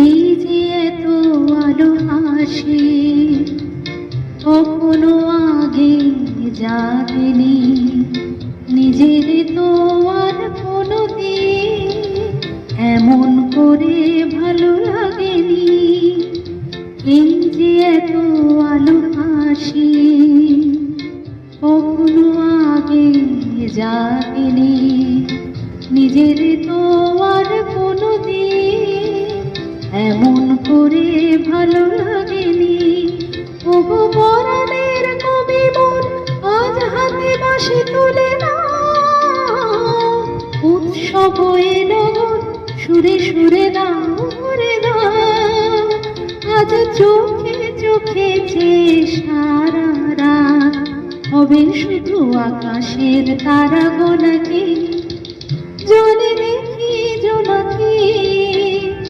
এই যে এত আলো হাসি কখনো আগে জাগেনি, নিজের তো আর কোনো দিন এমন করে ভালো লাগেনি। এই যে এত আলো হাসি কখনো আগে জাগেনি, নিজের তো আর কোনো দিন এমন করে ভালো লাগেনি। ওগো পরাণের কবি মোর আজ হাতে বাঁশি তুলে না, উৎসব এলো সুরে সুরে দাও করে দাও। আজ চোখে চোখে যে সারা রাত হবে শুধু আকাশের তারা গোনাকি, জলে দেখি জোনাকি।